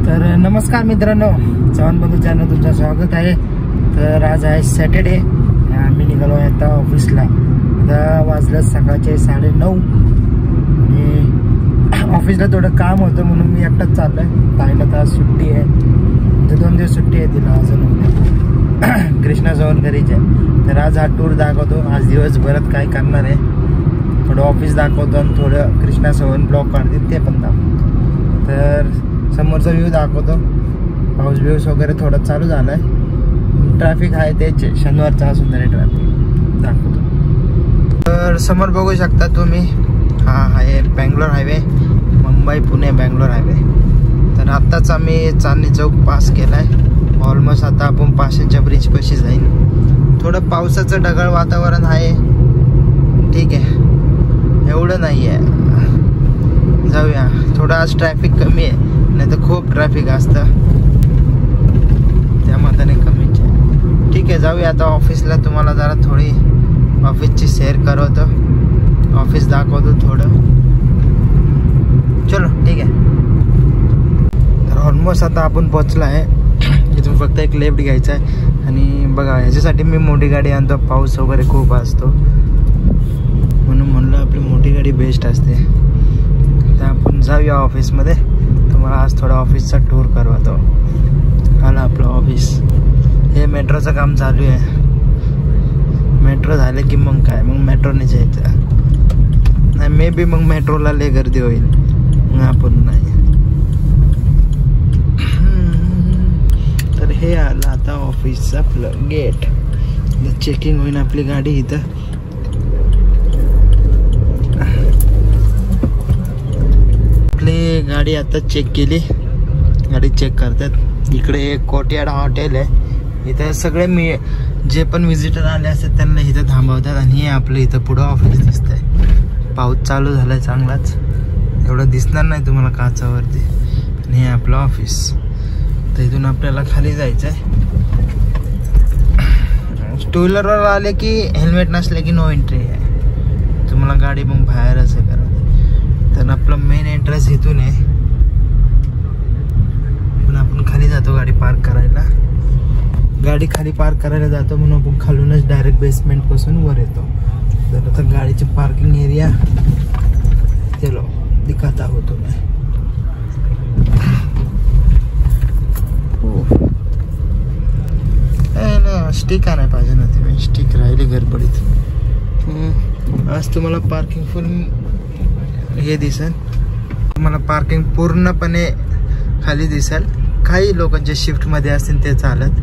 तर नमस्कार मित्रांनो, चव्हाण बंधू चॅनल तुमचं स्वागत आहे। तर आज आहे सॅटर्डे, आम्ही निघालो आहे आता ऑफिसला। आता वाजलं सकाळचे 9:30 आणि ऑफिसला थोडं काम होतं म्हणून मी एकटाच चाललोय। ताईला तर सुट्टी आहे, तर 2 दिवस सुट्टी आहे तिला अजून। कृष्णा सवनकरीचे तर आज हा टूर दाखवतो। आज दिवसभरात काय करणार आहे, थोडं ऑफिस दाखवतो आणि थोडं कृष्णा सवन ब्लॉग काढतील ते पण दाखवतो। तर समोरचा व्ह्यू दाखवतो, पाऊस बिऊस वगैरे थोडं चालू झालाय, ट्रॅफिक आहे तेच शनिवारचा असून तरी ट्रॅफिक दाखवतो। तर समोर बघू शकता तुम्ही, हा आहे बेंगलोर हायवे, मुंबई पुणे बेंगलोर हायवे। तर आत्ताच आम्ही चांदणी चौक पास केलाय, ऑलमोस्ट आता आपण पाशींच्या ब्रिज पाशी जाईल। थोडं पावसाचं ढगाळ वातावरण आहे, ठीक आहे, एवढं नाही आहे। जाऊया, थोडं आज ट्रॅफिक कमी आहे, नाही तर खूप ट्रॅफिक असतं, त्या मानाने कमीच आहे। ठीक आहे, जाऊया आता ऑफिसला। तुम्हाला जरा थोडी ऑफिसची सैर करवतो, ऑफिस दाखवतो थोडं। चलो ठीक आहे। तर ऑलमोस्ट आता आपण पोचलो आहे, इथून फक्त एक लेफ्ट घ्यायचा आहे। आणि बघा, ह्याच्यासाठी मी मोठी गाडी आणतो, पाऊस वगैरे खूप असतो म्हणून म्हणलं आपली मोठी गाडी बेस्ट असते। तर आपण जाऊया ऑफिसमध्ये, तुम्हाला आज थोडा ऑफिसचा टूर करवतो। आलं आपलं ऑफिस, हे मेट्रोचं काम चालू आहे। मेट्रो झालं की मग काय, मग मेट्रोने जायचं नाही, मे बी मग मेट्रोला लय गर्दी होईल, मग आपण नाही। तर हे आलं आता ऑफिसचं आपलं गेट, चेकिंग होईल आपली गाडी इथं। आपली गाडी आता चेक केली, गाडी चेक करतात। इकडे एक कोर्टयार्ड हॉटेल आहे, इथं सगळे मी जे पण विजिटर आले असतात त्यांना इथं थांबवतात। आणि हे आपलं इथं पुढं ऑफिस दिसतंय, पाऊस चालू झालाय चांगलाच, एवढं दिसणार नाही तुम्हाला काचावरती। आणि हे आपलं ऑफिस, तर इथून आपल्याला खाली जायचं आहे। टू व्हीलरवर आले की हेल्मेट नसले की नो एंट्री आहे, तुम्हाला गाडी मग बाहेरच आहे करायचं। तर आपलं मेन एंट्रन्स इथून आहे, पण आपण खाली जातो गाडी पार्क करायला। गाडी खाली पार्क करायला जातो म्हणून आपण खालूनच डायरेक्ट बेसमेंट पासून वर येतो। तर आता गाडीची पार्किंग एरिया चलो दिखाता हो तुम्हें। स्टिक आणायला पाहिजे ना, ते स्टिक राहिली गडबडीत। आज तुम्हाला पार्किंग फुल हे दिसेल, तुम्हाला पार्किंग पूर्णपणे खाली दिसेल। काही लोक जे शिफ्ट मध्ये असतील ते चालत,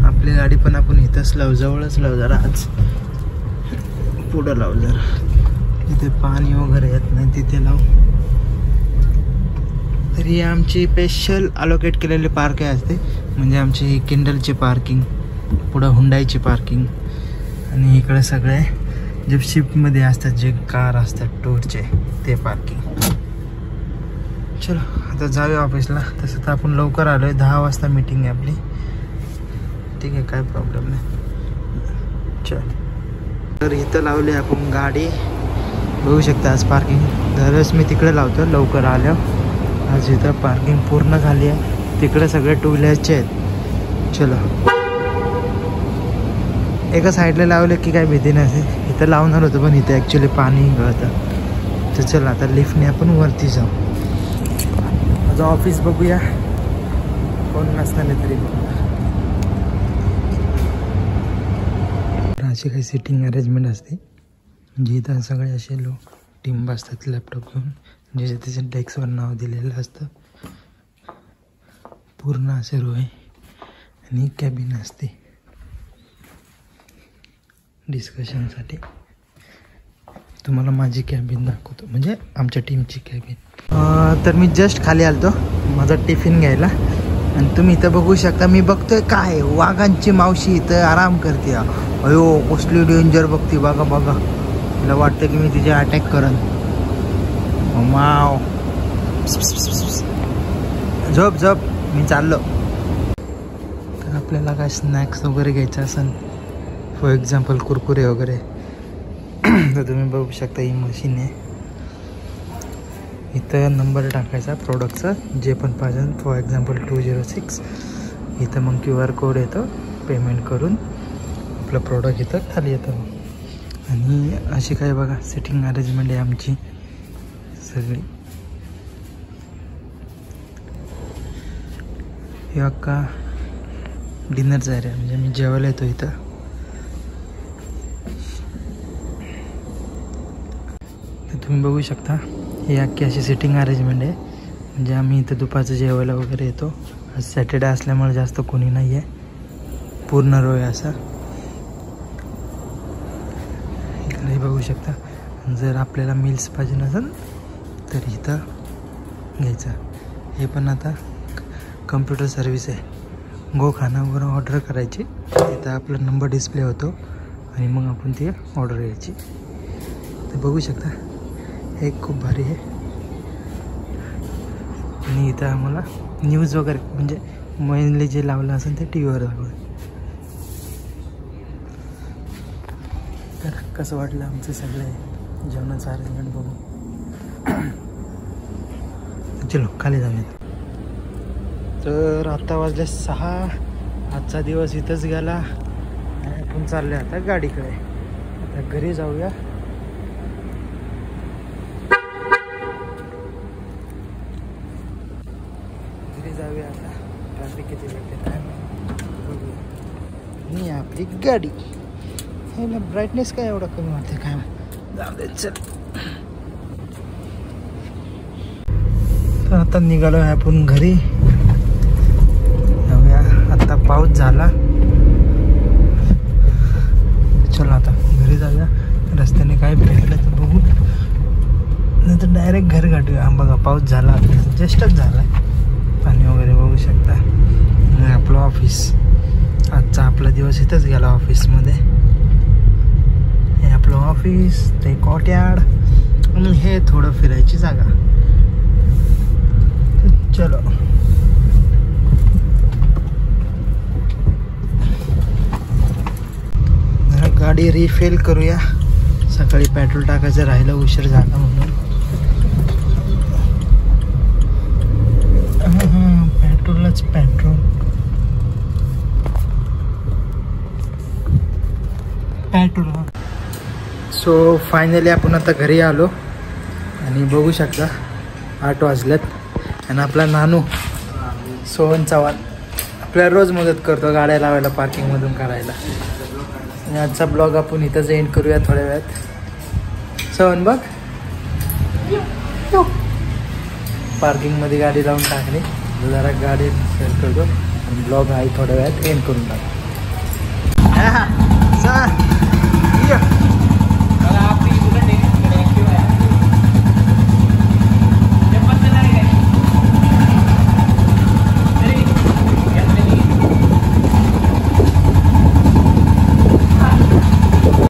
आपली गाडी पण आपण इथंच लावू, जवळच लावू जरा, आज पुढं लावू जरा, तिथे पाणी वगैरे येत नाही तिथे लावू। तर ही आमची स्पेशल अलोकेट केलेली पार्क असते, म्हणजे आमची किंडलची पार्किंग, पुढं हुंडाईची पार्किंग, आणि इकडे सगळे जे शिफ्टमध्ये असतात, जे कार असतात टूरचे, ते पार्किंग। चलो आता जाऊया ऑफिसला। तसं तर आपण लवकर आलोय, 10 वाजता मीटिंग आहे आपली, ठीक आहे, काय प्रॉब्लेम नाही। चल, तर इथं लावली आपण गाडी, बघू शकता आज पार्किंग। दरवेळेस मी तिकडे लावतो लवकर आल्यावर, आज इथं पार्किंग पूर्ण झाली आहे, तिकडे सगळे टू व्हीलरचे आहेत। चलो, एका साईडला लावले की काय भीती नसते, इथं लावणार होतं पण इथं ॲक्च्युली पाणी गळतं। तर चला आता लिफ्टने आपण वरती जाऊ। माझं ऑफिस बघूया, कोण नसताना तरी बघूया। अशी काही सिटिंग अरेंजमेंट असते, म्हणजे इथं सगळे असे लोक टीम बसतात लॅपटॉप घेऊन, जे त्याच्या डेस्कवर नाव दिलेलं असतं। पूर्ण असे रो आहे, आणि कॅबिन असते डिस्कशनसाठी। तुम्हाला माझी कॅबिन दाखवतो, म्हणजे आमच्या टीमची कॅबिन। तर मी जस्ट खाली आलतो माझा टिफिन घ्यायला, आणि तुम्ही इथं बघू शकता, मी बघतोय काय वाघांची मावशी इथं आराम करते। अयो कसली डेंजर बघते, बघा बघा, मला वाटतं की मी तिचे अटॅक करन। माव झोप झोप, मी चाललो। तर आपल्याला काय स्नॅक्स वगैरे घ्यायचं असेल, फॉर एक्झाम्पल कुरकुरे वगैरे, तर तुम्ही बघू शकता ही मशीन आहे, इथं नंबर टाकायचा प्रोडक्टचा जे पण पाहिजे. For example 206. इथं मग QR कोड येतो. पेमेंट करून आपलं प्रोडक्ट इथं खाली येतं. आणि अशी काय बघा सिटिंग अरेंजमेंट आहे आमची सगळी. हे अक्का डिनरचा एरिया म्हणजे मी जेवायला येतो इथं. तर तुम्ही बघू शकता ही अख्खी अशी सिटिंग अरेंजमेंट आहे. म्हणजे आम्ही इथं दुपारचं जेवायला वगैरे येतो. आज सॅटर्डे असल्यामुळे जास्त कोणी नाही आहे. पूर्ण रो आहे असा. इकडे बघू शकता. जर आपल्याला मील्स पाहिजे नसेल तर इथं घ्यायचं. हे पण आता कम्प्युटर सर्विस आहे. गो खाना वगैरे ऑर्डर करायची. इथं आपला नंबर डिस्प्ले होतो आणि मग आपण ती ऑर्डर घ्यायची. तर बघू शकता हे खूप भारी आहे. आणि इथं आम्हाला न्यूज वगैरे म्हणजे मेनली जे लावलं असेल ते TV वर दाखवलं. तर कसं वाटलं आमचं सगळं जेवणाचं अरेंजमेंट बघू. चलो खाली जाऊयात. तर आता वाजले 6. आजचा दिवस इथंच गेला. आपण चालले आता गाडीकडे. आता घरी जाऊया. आता ट्रॅफिक किती भेटते काय बघूया. आणि आपली गाडी ह्याला ब्राईटनेस काय एवढा कमी वाटते काय जाऊ दे. चल तर आता निघालो आहे आपण घरी जाऊया. आता पाऊस झाला. चलो आता घरी जाऊया. रस्त्याने काय भेटलं तर बघू नाही तर डायरेक्ट घर गाठूया. बघा पाऊस झाला जस्टच झाला. पाणी वगैरे बघू शकता. आणि आपलं ऑफिस आजचा आपला दिवस इथंच गेला ऑफिसमध्ये. हे आपलं ऑफिस ते कोर्टयार्ड आणि हे थोडं फिरायची जागा. चलो जरा गाडी रिफिल करूया. सकाळी पेट्रोल टाकायचं राहिलं उशीर झाला म्हणून. पेट्रोलच पेट्रोल. सो फायनली आपण आता घरी आलो आणि बघू शकता 8 वाजलेत. आणि आपला नानू सोहन चव्हाण आपल्याला रोज मदत करतो गाड्या लावायला पार्किंगमधून काढायला. आणि आजचा ब्लॉग आपण इथंच एंड करूया थोड्या वेळात. सोहन बघ पार्किंगमध्ये गाडी लावून टाकली. जरा गाडी सेल करतो आणि ब्लॉग आहे थोड्या वेळात एंड करून टाकतो.